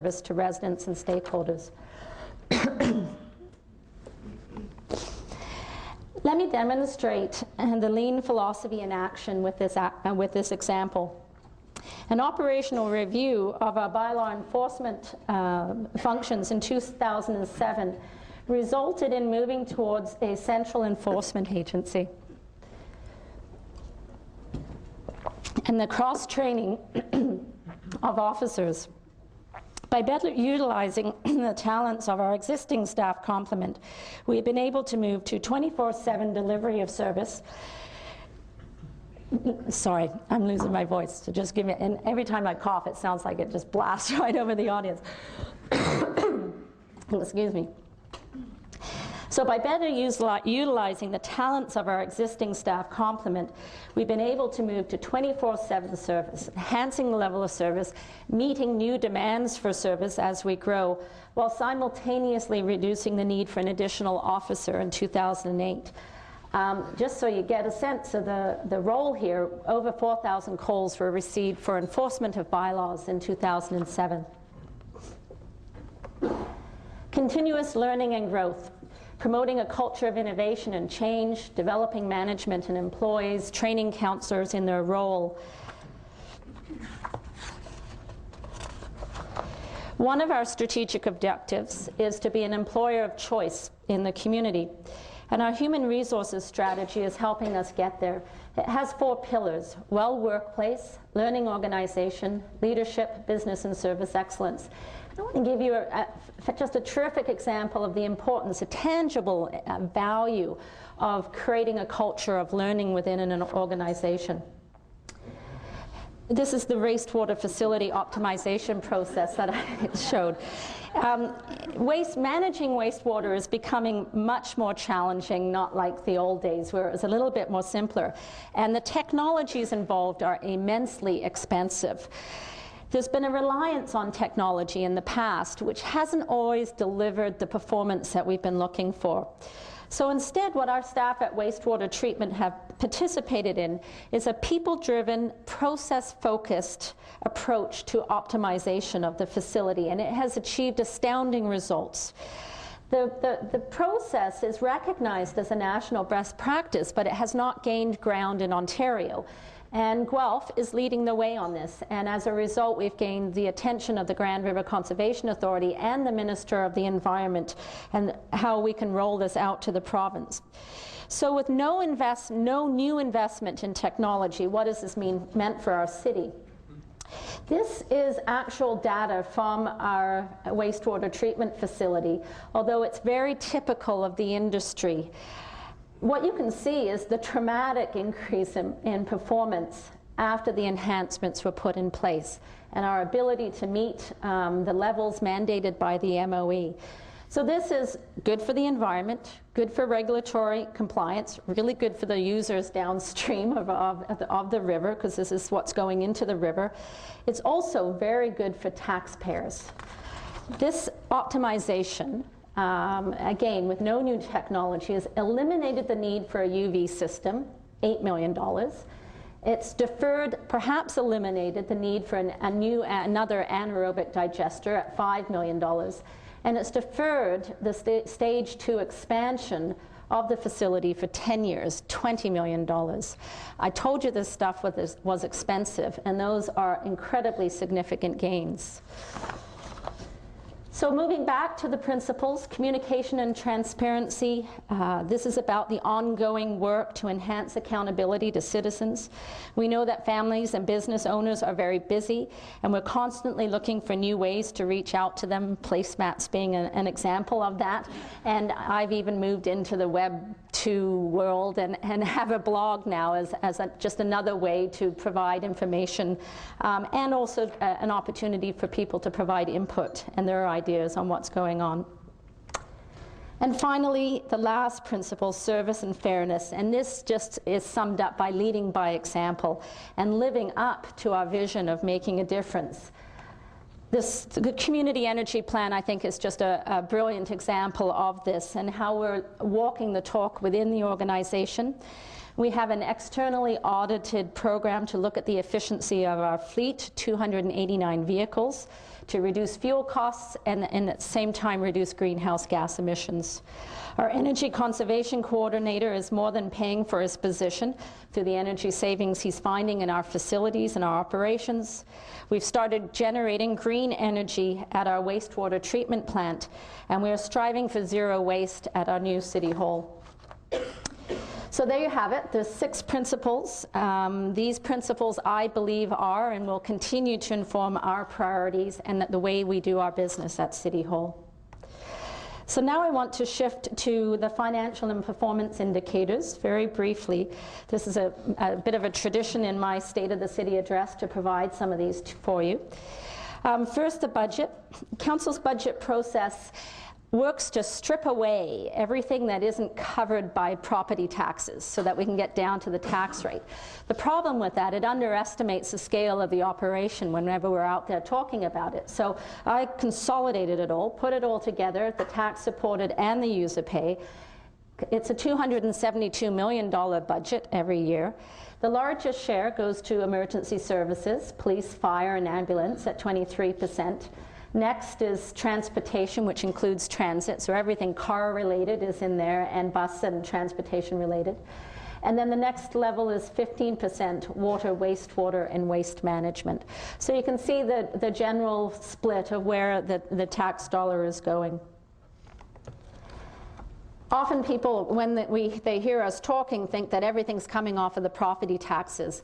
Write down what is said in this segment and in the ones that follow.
to residents and stakeholders. Let me demonstrate the lean philosophy in action with this example. An operational review of our bylaw enforcement functions in 2007 resulted in moving towards a central enforcement agency. And the cross-training of officers. By better utilizing the talents of our existing staff complement, we've been able to move to 24/7 delivery of service. Sorry, I'm losing my voice, so just give me, and every time I cough, it sounds like it just blasts right over the audience. Excuse me. So by better utilizing the talents of our existing staff complement, we've been able to move to 24/7 service, enhancing the level of service, meeting new demands for service as we grow, while simultaneously reducing the need for an additional officer in 2008. Just so you get a sense of the role here, over 4,000 calls were received for enforcement of bylaws in 2007. Continuous learning and growth. Promoting a culture of innovation and change, developing management and employees, training counselors in their role. One of our strategic objectives is to be an employer of choice in the community, and our human resources strategy is helping us get there. It has 4 pillars: well workplace, learning organization, leadership, business and service excellence. I want to give you just a terrific example of the importance, a tangible value of creating a culture of learning within an organization. This is the wastewater facility optimization process that I showed. Managing wastewater is becoming much more challenging, not like the old days where it was a little bit more simpler. And the technologies involved are immensely expensive. There's been a reliance on technology in the past, which hasn't always delivered the performance that we've been looking for. So instead, what our staff at Wastewater Treatment have participated in is a people-driven, process-focused approach to optimization of the facility, and it has achieved astounding results. The process is recognized as a national best practice, but it has not gained ground in Ontario. And Guelph is leading the way on this, and as a result we've gained the attention of the Grand River Conservation Authority and the Minister of the Environment and how we can roll this out to the province. So with no new investment in technology, what does this meant for our city? This is actual data from our wastewater treatment facility, although it's very typical of the industry. What you can see is the dramatic increase in performance after the enhancements were put in place and our ability to meet the levels mandated by the MOE. So this is good for the environment, good for regulatory compliance, really good for the users downstream of the river, because this is what's going into the river. It's also very good for taxpayers. This optimization, again, with no new technology, has eliminated the need for a UV system, $8 million. It's deferred, perhaps eliminated, the need for another anaerobic digester at $5 million. And it's deferred the stage 2 expansion of the facility for 10 years, $20 million. I told you this stuff was expensive, and those are incredibly significant gains. So moving back to the principles, communication and transparency, this is about the ongoing work to enhance accountability to citizens. We know that families and business owners are very busy, and we're constantly looking for new ways to reach out to them, placemats being an example of that. And I've even moved into the Web 2 world and have a blog now as just another way to provide information, and also an opportunity for people to provide input and their ideas on what's going on. And finally, the last principle, service and fairness, and this just is summed up by leading by example and living up to our vision of making a difference. The community energy plan, I think, is just a brilliant example of this and how we're walking the talk within the organization. We have an externally audited program to look at the efficiency of our fleet, 289 vehicles, to reduce fuel costs and at the same time reduce greenhouse gas emissions. Our energy conservation coordinator is more than paying for his position through the energy savings he's finding in our facilities and our operations. We've started generating green energy at our wastewater treatment plant, and we are striving for zero waste at our new City Hall. So there you have it. There's 6 principles. These principles, I believe, are and will continue to inform our priorities and the way we do our business at City Hall. So now I want to shift to the financial and performance indicators very briefly. This is a bit of a tradition in my State of the City address to provide some of these for you. First, the budget. Council's budget process works to strip away everything that isn't covered by property taxes so that we can get down to the tax rate. The problem with that, it underestimates the scale of the operation whenever we're out there talking about it. So I consolidated it all, put it all together, the tax supported and the user pay. It's a $272 million budget every year. The largest share goes to emergency services, police, fire, and ambulance at 23%. Next is transportation, which includes transit, so everything car-related is in there, and bus and transportation-related. And then the next level is 15% water, wastewater, and waste management. So you can see the general split of where the tax dollar is going. Often people, when they hear us talking, think that everything's coming off of the property taxes.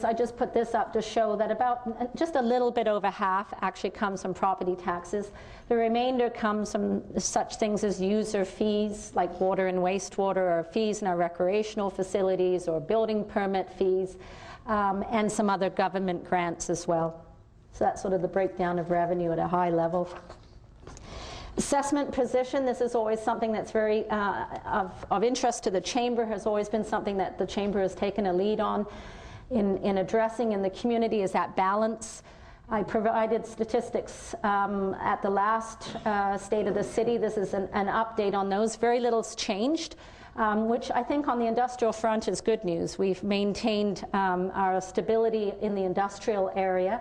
I just put this up to show that about just a little bit over half actually comes from property taxes. The remainder comes from such things as user fees, like water and wastewater, or fees in our recreational facilities, or building permit fees, and some other government grants as well. So that's sort of the breakdown of revenue at a high level. Assessment position, this is always something that's very of interest to the Chamber, has always been something that the Chamber has taken a lead on in addressing in the community, is that balance. I provided statistics at the last State of the City. This is an update on those. Very little's changed, which I think on the industrial front is good news. We've maintained our stability in the industrial area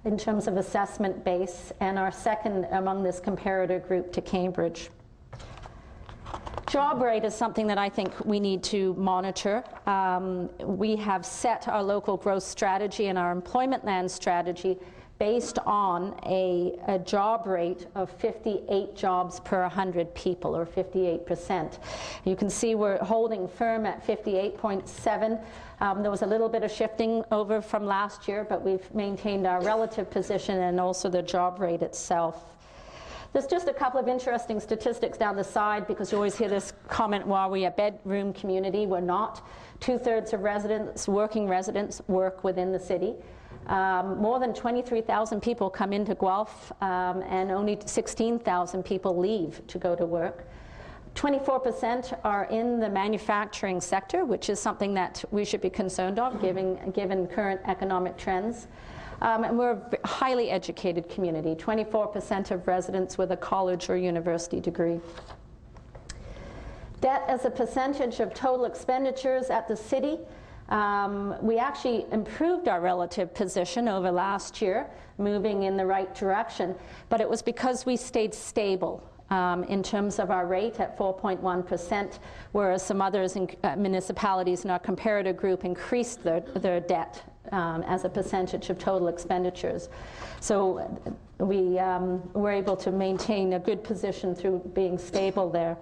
in terms of assessment base, and are second among this comparator group to Cambridge. Job rate is something that I think we need to monitor. We have set our local growth strategy and our employment land strategy based on a job rate of 58 jobs per 100 people, or 58%. You can see we're holding firm at 58.7. There was a little bit of shifting over from last year, but we've maintained our relative position and also the job rate itself. There's just a couple of interesting statistics down the side, because you always hear this comment, well, are we a bedroom community? We're not. 2/3 of residents, working residents, work within the city. More than 23,000 people come into Guelph, and only 16,000 people leave to go to work. 24% are in the manufacturing sector, which is something that we should be concerned of, given current economic trends. And we're a highly educated community, 24% of residents with a college or university degree. Debt as a percentage of total expenditures at the city. We actually improved our relative position over last year, moving in the right direction, but it was because we stayed stable in terms of our rate at 4.1%, whereas some others in municipalities in our comparator group increased their debt as a percentage of total expenditures. So we were able to maintain a good position through being stable there.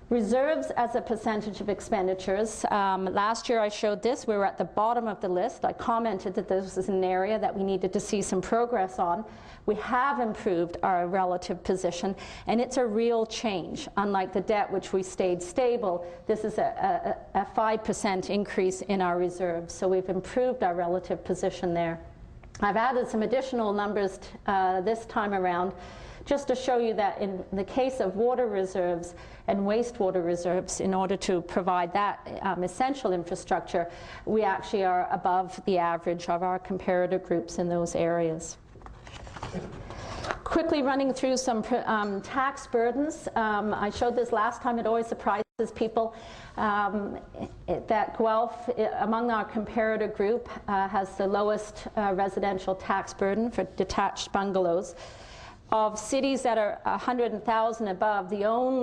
Reserves as a percentage of expenditures. Last year I showed this. We were at the bottom of the list. I commented that this was an area that we needed to see some progress on. We have improved our relative position, and it's a real change. Unlike the debt, which we stayed stable, this is a 5% increase in our reserves. So we've improved our relative position there. I've added some additional numbers this time around, just to show you that in the case of water reserves and wastewater reserves, in order to provide that essential infrastructure, we actually are above the average of our comparator groups in those areas. Quickly running through some tax burdens. I showed this last time. It always surprised people, that Guelph, among our comparator group, has the lowest residential tax burden for detached bungalows. Of cities that are 100,000 above, the only